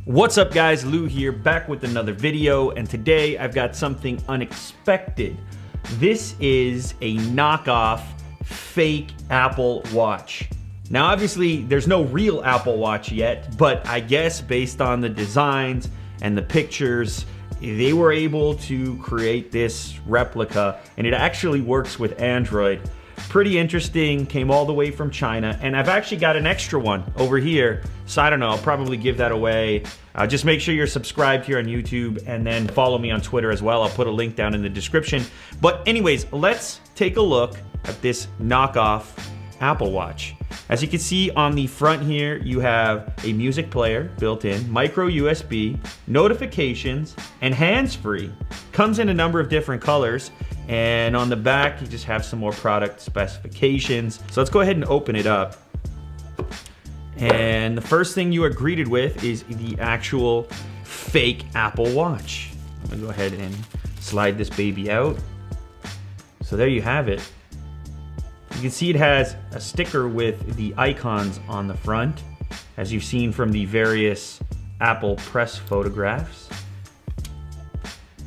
What's up guys, Lou here, back with another video, and today I've got something unexpected. This is a knockoff fake Apple Watch. Now obviously there's no real Apple Watch yet, but I guess based on the designs and the pictures, they were able to create this replica, and it actually works with Android. Pretty interesting, came all the way from China, and I've actually got an extra one over here, so I don't know, I'll probably give that away. Just make sure you're subscribed here on YouTube, and then follow me on Twitter as well. I'll put a link down in the description. But anyways, let's take a look at this knockoff Apple Watch. As you can see on the front here, you have a music player built in, micro USB, notifications, and hands-free. Comes in a number of different colors. And on the back, you just have some more product specifications. So let's go ahead and open it up. And the first thing you are greeted with is the actual fake Apple Watch. I'm gonna go ahead and slide this baby out. So there you have it. You can see it has a sticker with the icons on the front, as you've seen from the various Apple press photographs.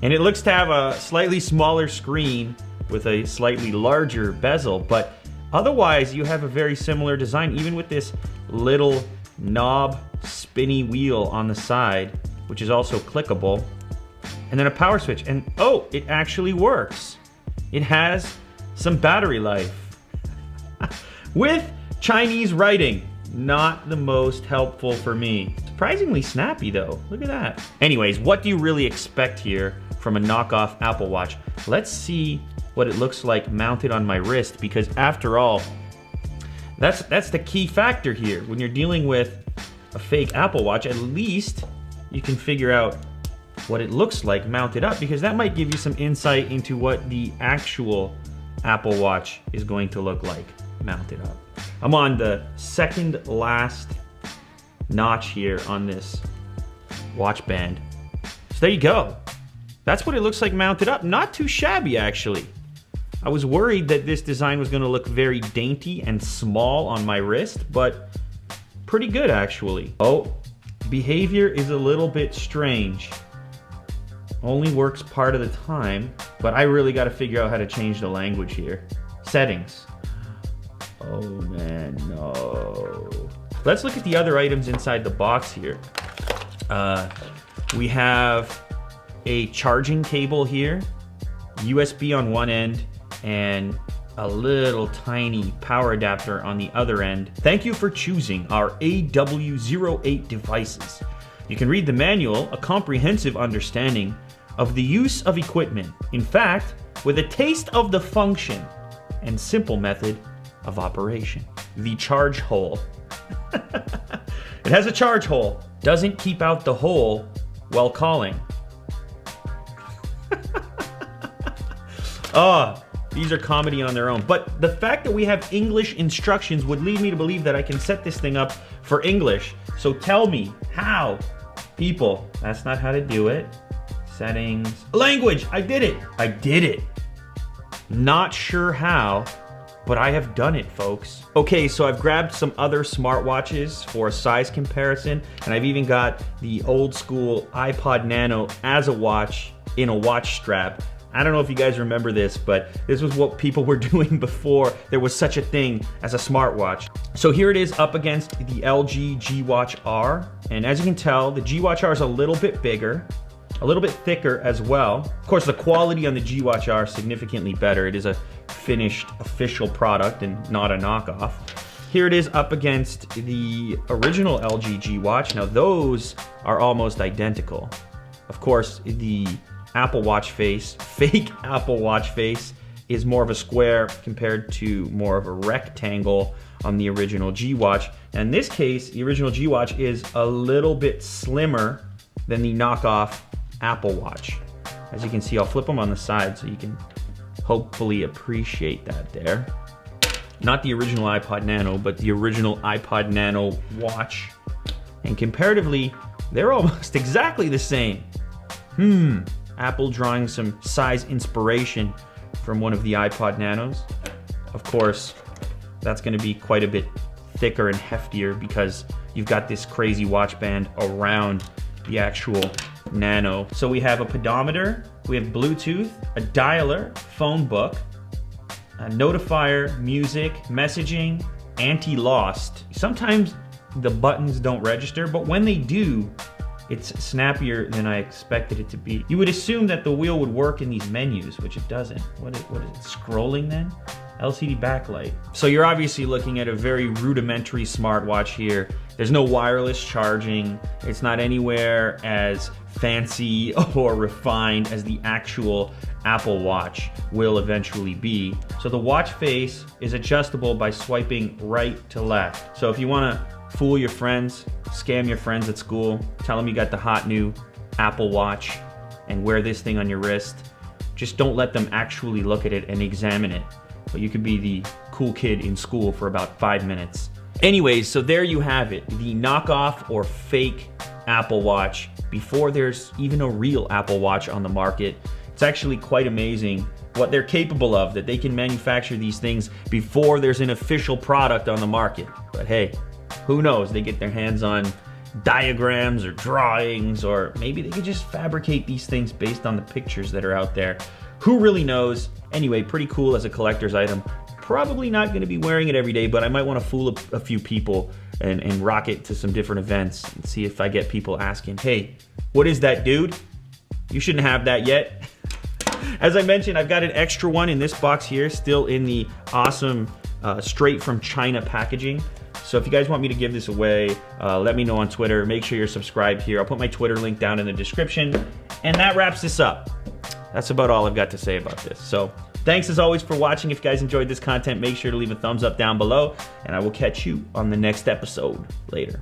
And it looks to have a slightly smaller screen with a slightly larger bezel, but otherwise you have a very similar design, even with this little knob spinny wheel on the side, which is also clickable, and then a power switch. And oh, it actually works. It has some battery life with Chinese writing. Not the most helpful for me. Surprisingly snappy though, look at that. Anyways, what do you really expect here from a knockoff Apple Watch? Let's see what it looks like mounted on my wrist, because after all, that's the key factor here. When you're dealing with a fake Apple Watch, at least you can figure out what it looks like mounted up, because that might give you some insight into what the actual Apple Watch is going to look like mounted up. I'm on the second last notch here on this watch band. So there you go. That's what it looks like mounted up. Not too shabby, actually. I was worried that this design was going to look very dainty and small on my wrist, but pretty good, actually. Oh, behavior is a little bit strange. Only works part of the time, but I really got to figure out how to change the language here. Settings. Oh man, no. Let's look at the other items inside the box here. We have a charging cable here, USB on one end, and a little tiny power adapter on the other end. Thank you for choosing our AW08 devices. You can read the manual, a comprehensive understanding of the use of equipment. In fact, with a taste of the function and simple method of operation. The charge hole. It has a charge hole. Doesn't keep out the hole while calling. These are comedy on their own. But the fact that we have English instructions would lead me to believe that I can set this thing up for English. So tell me how. People, that's not how to do it. Settings. Language, I did it. I did it. Not sure how, but I have done it, folks. Okay, so I've grabbed some other smartwatches for a size comparison, and I've even got the old school iPod Nano as a watch in a watch strap. I don't know if you guys remember this, but this was what people were doing before there was such a thing as a smartwatch. So here it is up against the LG G Watch R, and as you can tell, the G Watch R is a little bit bigger, a little bit thicker as well. Of course, the quality on the G Watch R is significantly better. It is a finished official product and not a knockoff. Here it is up against the original LG G Watch. Now those are almost identical. Of course, the Apple Watch face, fake Apple Watch face, is more of a square compared to more of a rectangle on the original G Watch. And in this case, the original G Watch is a little bit slimmer than the knockoff Apple Watch. As you can see, I'll flip them on the side so you can hopefully appreciate that there. Not the original iPod Nano, but the original iPod Nano watch. And comparatively, they're almost exactly the same. Apple drawing some size inspiration from one of the iPod Nanos. Of course, that's going to be quite a bit thicker and heftier because you've got this crazy watch band around the actual Nano. So we have a pedometer, we have Bluetooth, a dialer, phone book, a notifier, music, messaging, anti-lost. Sometimes the buttons don't register, but when they do, it's snappier than I expected it to be. You would assume that the wheel would work in these menus, which it doesn't. What is it, scrolling then? LCD backlight. So you're obviously looking at a very rudimentary smartwatch here. There's no wireless charging. It's not anywhere as fancy or refined as the actual Apple Watch will eventually be. So the watch face is adjustable by swiping right to left. So if you wanna fool your friends, scam your friends at school, tell them you got the hot new Apple Watch and wear this thing on your wrist, just don't let them actually look at it and examine it. But you could be the cool kid in school for about 5 minutes. Anyways, so there you have it, the knockoff or fake Apple Watch before there's even a real Apple Watch on the market. It's actually quite amazing what they're capable of, that they can manufacture these things before there's an official product on the market. But hey, who knows? They get their hands on diagrams or drawings, or maybe they could just fabricate these things based on the pictures that are out there. Who really knows? Anyway, pretty cool as a collector's item. Probably not going to be wearing it every day, but I might want to fool a few people and rock it to some different events and see if I get people asking, hey, what is that, dude? You shouldn't have that yet. As I mentioned, I've got an extra one in this box here, still in the awesome straight from China packaging. So if you guys want me to give this away, let me know on Twitter. Make sure you're subscribed here. I'll put my Twitter link down in the description. And that wraps this up. That's about all I've got to say about this. So thanks as always for watching. If you guys enjoyed this content, make sure to leave a thumbs up down below, and I will catch you on the next episode. Later.